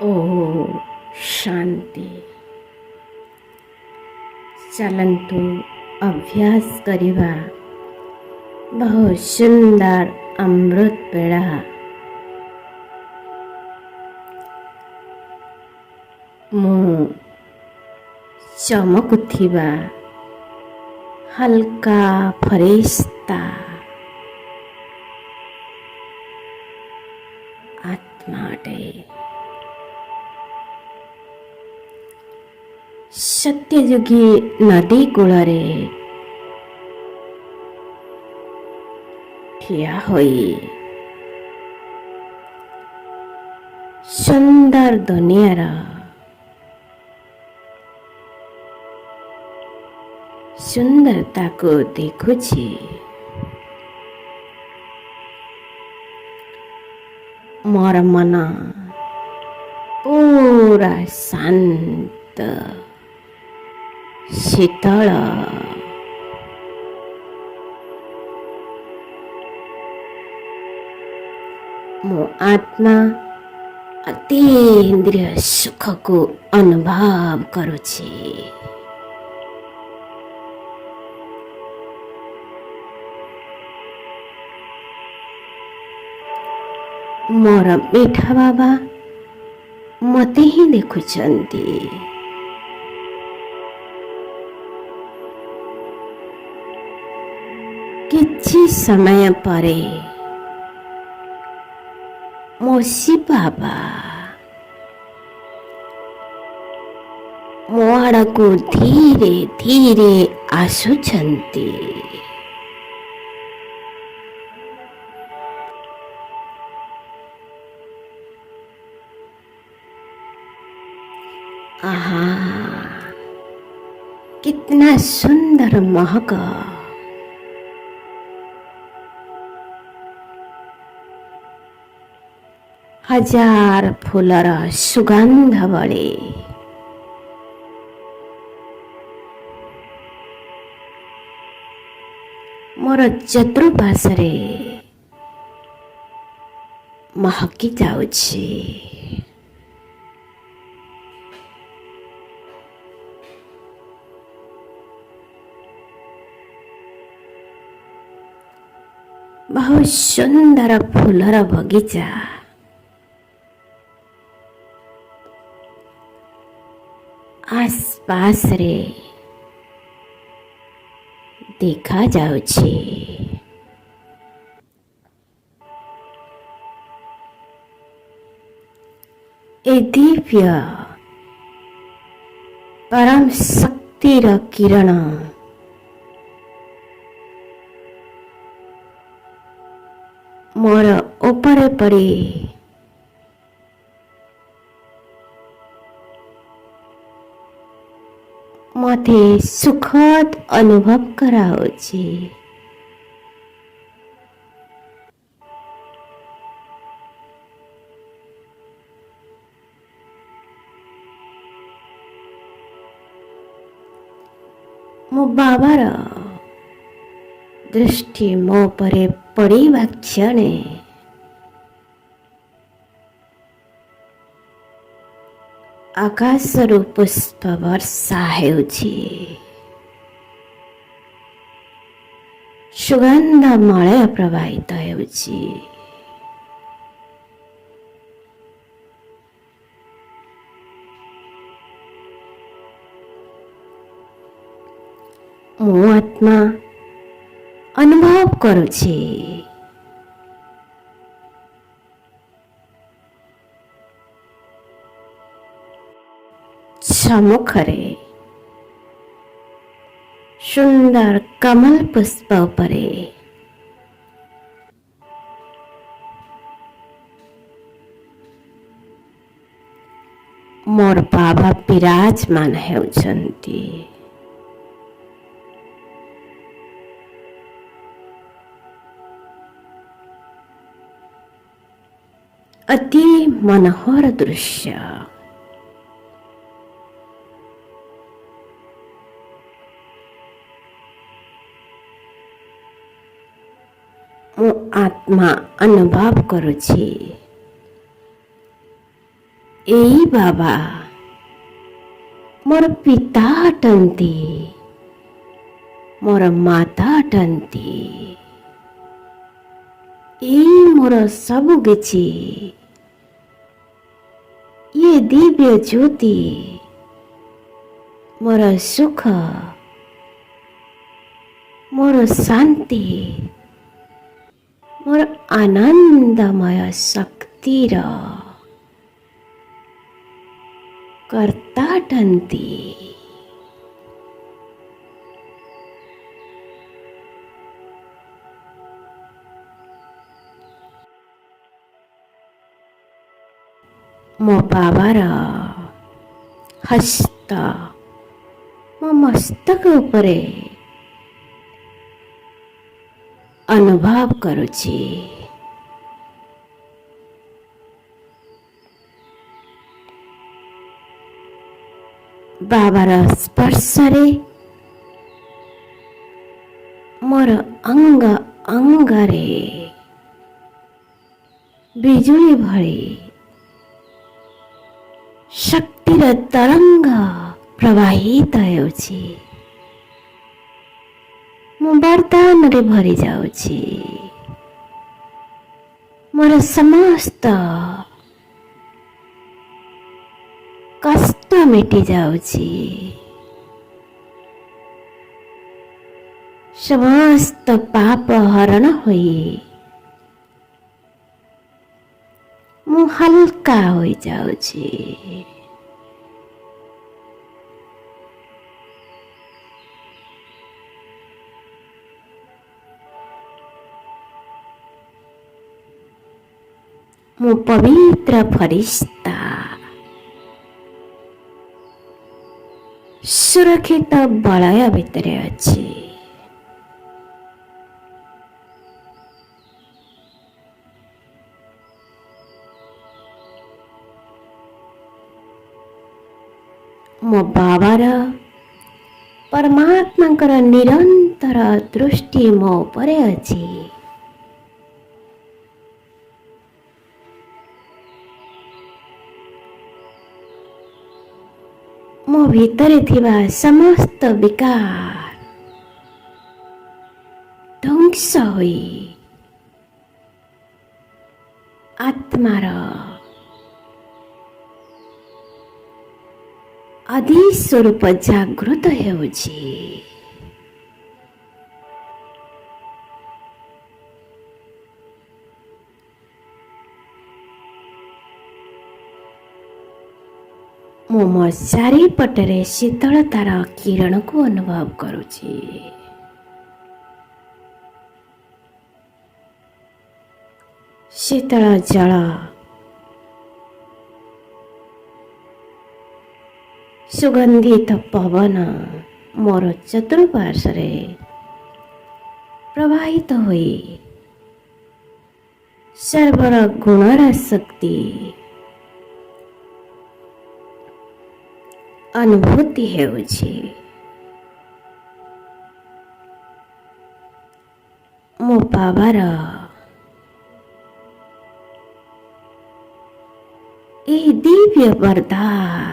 ओम शांति। चलंतु अभ्यास करिबा बहुत सुंदर अमृत पेड़ा मुँह चमकुथिबा हल्का फरिश्ता आत्माटे सत्ययुगी नदी कूलरे ठिया होई सुंदर दुनियार सुंदरता को देखुछि। मोर मन पूरा शांत शीतल मो आत्मा अतीन्द्रिय सुख को अनुभव करुछि। मोर मीठा बाबा मते ही देखुछंती। किछि समय परे मोसी बाबा मो आड़कू धीरे धीरे आसुछंती। आहा, कितना सुंदर महक। हजार फूलर सुगंध बड़े मोर चतुर्पार्श्वरे महकी जाउछि। बहुत सुंदर फूलर बगीचा आसपास रे देखा जाउछि। ए दिव्य परम शक्तिर किरण मोर ऊपर पड़ी मते सुखद अनुभव कराउछि। मो बाबार दृष्टि मो परे पड़िबा क्षणे आकाशरू पुष्प वर्षा हेउछि। सुगंध मलय प्रवाहित हेउछि। मो आत्मा अनुभव करुछि। सम्मुखरे सुंदर कमल पुष्प परे मोर बाबा विराजमान हेउछंती। अति मनोहर दृश्य। मो आत्मा अनुभव करुछि। ଏଇ ବାବା ମୋର ପିତା ଅଟନ୍ତି, ମୋର ମାତା ଅଟନ୍ତି। ଏଇ ମୋର ସବୁ କିଛି। ଇଏ ଦିବ୍ୟ ଜ୍ୟୋତି ମୋର ସୁଖ, ମୋର ଶାନ୍ତି, ମୋର ଆନନ୍ଦମୟ ଶକ୍ତିର କର୍ତ୍ତା ଅଟନ୍ତି। ମୋ ବାବାର ହସ୍ତ ମୋ ମସ୍ତକ ଉପରେ ଅନୁଭବ କରୁଛି। ବାବାର ସ୍ପର୍ଶରେ ମୋର ଅଙ୍ଗ ଅଙ୍ଗରେ ବିଜୁଳି ଭଳି ଶକ୍ତିର ତରଙ୍ଗ ପ୍ରବାହିତ ହେଉଛି। ମୁଁ ବରଦାନରେ ଭରି ଯାଉଛି। ମୋର ସମସ୍ତ କଷ୍ଟ ମିଟି ଯାଉଛି। ସମସ୍ତ ପାପ ହରଣ ହୋଇ ମୁଁ ହାଲକା ହୋଇଯାଉଛି। ମୁଁ ପବିତ୍ର ଫରିସ୍ତା ସୁରକ୍ଷିତ ବଳୟ ଭିତରେ ଅଛି। ମୋ ବାବାର ପରମାତ୍ମାଙ୍କର ନିରନ୍ତର ଦୃଷ୍ଟି ମୋ ଉପରେ ଅଛି। ମୋ ଭିତରେ ଥିବା ସମସ୍ତ ବିକାର ଧ୍ୱଂସ ହୋଇ ଆତ୍ମାର ଆଦି ସ୍ୱରୂପ ଜାଗୃତ ହେଉଛି। ମୁଁ ମୋ ଚାରିପଟରେ ଶୀତଳତାର କିରଣକୁ ଅନୁଭବ କରୁଛି। ଶୀତଳ ଜଳ ସୁଗନ୍ଧିତ ପବନ ମୋର ଚତୁଃପାର୍ଶ୍ୱରେ ପ୍ରବାହିତ ହୋଇ ସର୍ବର ଗୁଣର ଶକ୍ତି ଅନୁଭୂତି ହେଉଛି। ମୋ ବାବାର ଏହି ଦିବ୍ୟ ବରଦାନ,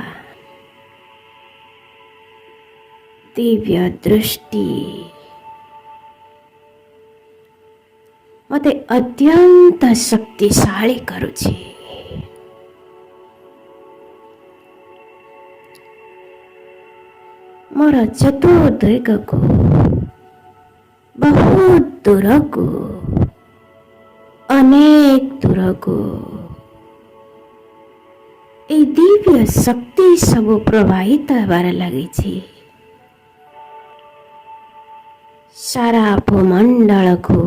ଦିବ୍ୟ ଦୃଷ୍ଟି ମୋତେ ଅତ୍ୟନ୍ତ ଶକ୍ତିଶାଳୀ କରୁଛି। ମୋର ଚତୁର୍ଦିଗକୁ ବହୁତ ଦୂରକୁ, ଅନେକ ଦୂରକୁ এই ଦିବ୍ୟ ଶକ୍ତି ସବୁ ପ୍ରବାହିତ ହେବାରେ ଲାଗିଛି। ସାରା ଭୂମଣ୍ଡଳକୁ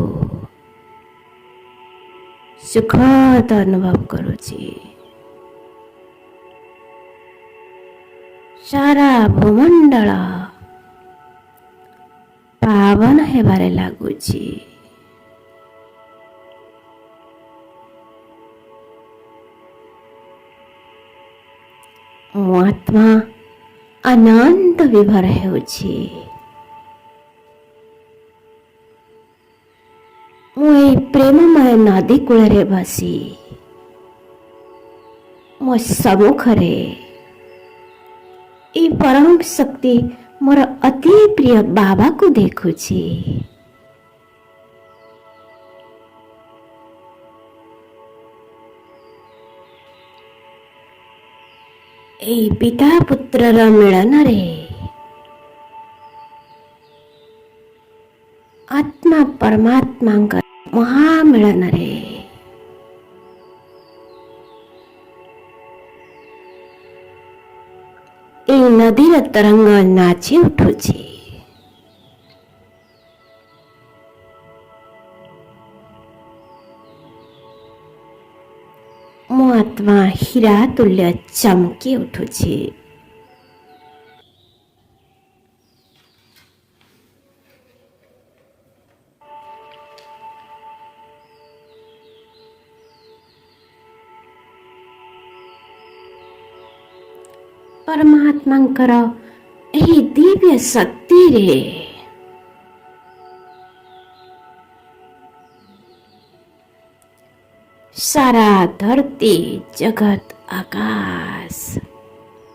ସୁଖଦ ଅନୁଭବ କରୁଛି। ସାରା ଭୂମଣ୍ଡଳ ପାବନ ହେବାରେ ଲାଗୁଛି। ମୋ ଆତ୍ମା ଆନନ୍ଦ ବିଭୋର ହେଉଛି। ମୁଁ ଏହି ପ୍ରେମମୟ ନଦୀ କୂଳରେ ବସି ମୋ ସମ୍ମୁଖରେ ଏ ପରମ ଶକ୍ତି ମୋର ଅତି ପ୍ରିୟ ବାବାକୁ ଦେଖୁଛି। ଏହି ପିତା ପୁତ୍ରର ମିଳନରେ ଆତ୍ମା ପରମାତ୍ମାଙ୍କ ମହାମିଳନରେ ଏହି ନଦୀର ତରଙ୍ଗ ନାଚି ଉଠୁଛି। ମୋ ଆତ୍ମା ହୀରା ତୁଲ୍ୟ ଚମକି ଉଠୁଛି। ପରମାତ୍ମାଙ୍କର ଏହି ଦିବ୍ୟ ଶକ୍ତିରେ ସାରା ଧରତୀ ଜଗତ ଆକାଶ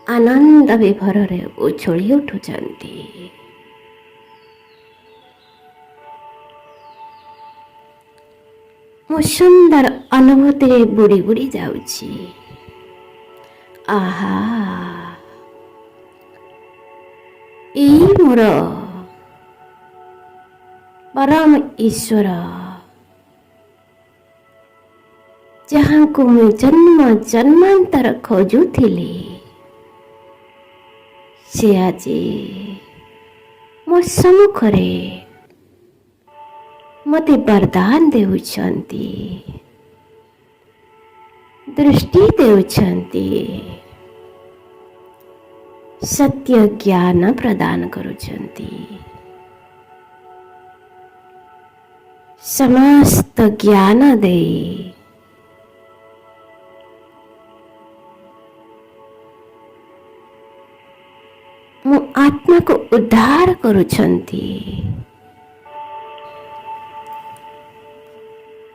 ଆନନ୍ଦ ବିଭୋରରେ ଉଛୁଳି ଉଠୁଛନ୍ତି। ମୁଁ ସୁନ୍ଦର ଅନୁଭୂତିରେ ବୁଡ଼ି ବୁଡ଼ି ଯାଉଛି। ଆହା, ଏଇ ମୋର ପରମ ଈଶ୍ୱର, ଯାହାଙ୍କୁ ମୁଁ ଜନ୍ମ ଜନ୍ମାନ୍ତର ଖୋଜୁଥିଲି, ସେ ଆଜି ମୋ ସମ୍ମୁଖରେ ମୋତେ ବରଦାନ ଦେଉଛନ୍ତି, ଦୃଷ୍ଟି ଦେଉଛନ୍ତି, ସତ୍ୟ ଜ୍ଞାନ ପ୍ରଦାନ କରୁଛନ୍ତି। ସମସ୍ତ ଜ୍ଞାନ ଦେଇ ମୋ ଆତ୍ମାକୁ ଉଦ୍ଧାର କରୁଛନ୍ତି।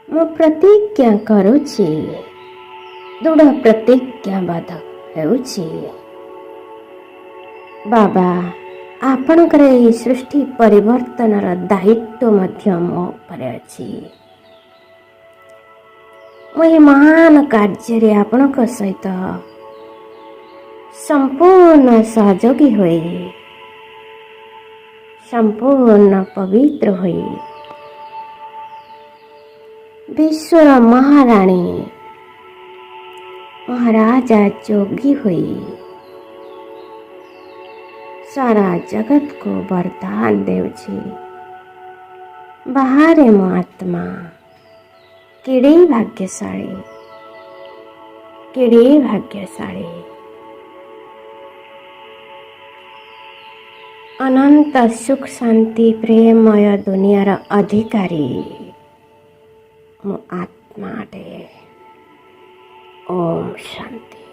ମୁଁ ପ୍ରତିଜ୍ଞା କରୁଛି, ଦୃଢ଼ ପ୍ରତିଜ୍ଞାବଦ୍ଧ ହେଉଛି, ବାବା ଆପଣଙ୍କର ଏହି ସୃଷ୍ଟି ପରିବର୍ତ୍ତନର ଦାୟିତ୍ୱ ମଧ୍ୟ ମୋ ଉପରେ ଅଛି। ମୁଁ ଏହି ମହାନ କାର୍ଯ୍ୟରେ ଆପଣଙ୍କ ସହିତ ସମ୍ପୂର୍ଣ୍ଣ ସହଯୋଗୀ ହୋଇ, ସମ୍ପୂର୍ଣ୍ଣ ପବିତ୍ର ହୋଇ, ବିଶ୍ୱର ମହାରାଣୀ ମହାରାଜା ଯୋଗୀ ହୋଇ ସାରା ଜଗତକୁ ବରଦାନ ଦେଉଛି। ବାହାରେ ମୋ ଆତ୍ମା କେଡ଼େ ଭାଗ୍ୟଶାଳୀ, କେଡ଼େ ଭାଗ୍ୟଶାଳୀ। ଅନନ୍ତ ସୁଖ ଶାନ୍ତି ପ୍ରେମମୟ ଦୁନିଆର ଅଧିକାରୀ ମୋ ଆତ୍ମାଟେ। ଓମ୍ ଶାନ୍ତି।